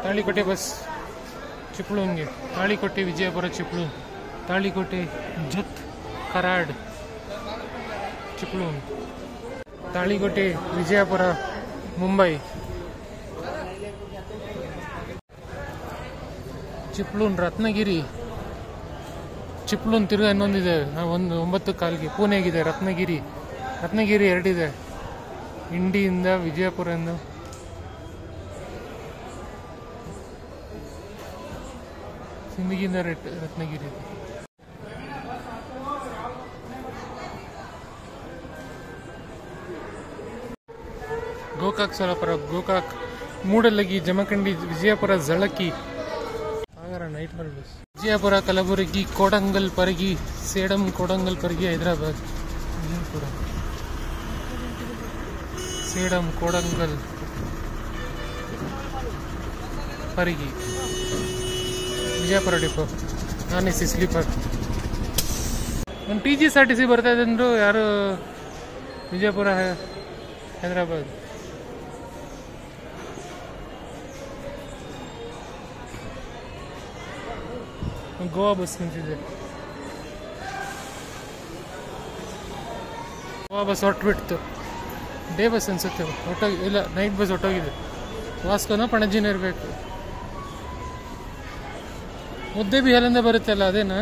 Talikote bus ಚಿಪ್ಲೂನ್ಗೆ. ತಾಳಿಕೋಟೆ ವಿಜಯಪುರ ಚಿಪ್ಲೂನ್, ತಾಳಿಕೋಟೆ ಜತ್ ಕರಾಡ್ ಚಿಪ್ಲೂನ್, ತಾಳಿಕೋಟೆ ವಿಜಯಪುರ ಮುಂಬೈ, ಚಿಪ್ಲೂನ್ ರತ್ನಗಿರಿ, ಚಿಪ್ಲೂನ್ ತಿರ್ಗಾ ಇನ್ನೊಂದಿದೆ 9:15 ಪುಣೆಗಿದೆ. ರತ್ನಗಿರಿ 2 ಇಂಡಿಯಿಂದ ವಿಜಯಪುರ ಎಂದು. ಸಿಂದಗಿಯಿಂದ ರತ್ನಗಿರಿ. ಗೋಕಾಕ್ ಸೋಲಾಪುರ, ಗೋಕಾಕ್ ಮೂಡಲಗಿ, ಜಮಖಂಡಿ, ವಿಜಯಪುರ ಝಳಕಿ, ಆಗರ ನೈಟ್ ಬರ್ ಬಸ್. ವಿಜಯಪುರ ಕಲಬುರಗಿ, ಕೋಡಂಗಲ್ ಪರಗಿ, ಸೇಡಂ ಕೋಡಂಗಲ್ ಪರಗಿ, ಹೈದರಾಬಾದ್. ಸೇಡಂ ಕೋಡಂಗಲ್ ಪರಗಿ, ವಿಜಯಪುರ ಡಿಪೋ, ನಾನ್-AC ಸ್ಲೀಪರ್. ಒಂದು TGSRTC ಬರ್ತಾ ಇದೆ ಅಂದರು ಯಾರು, ವಿಜಯಪುರ ಹೈದರಾಬಾದ್. ಗೋವಾ ಬಸ್ ನಿಂತಿದೆ. ಗೋವಾ ಬಸ್ ಹೊರಟ್ಬಿಡ್ತು. ಡೇ ಬಸ್ ಅನ್ಸುತ್ತೆ, ಇಲ್ಲ ನೈಟ್ ಬಸ್ ಹೊಟ್ಟೋಗಿದೆ. ವಾಸ್ಕೋನ ಪಣಜಿನ ಇರಬೇಕು. ಮುದ್ದೆ ಬಿಹಾಲಿಂದ ಬರುತ್ತೆ ಅಲ್ಲ, ಅದೇನಾ?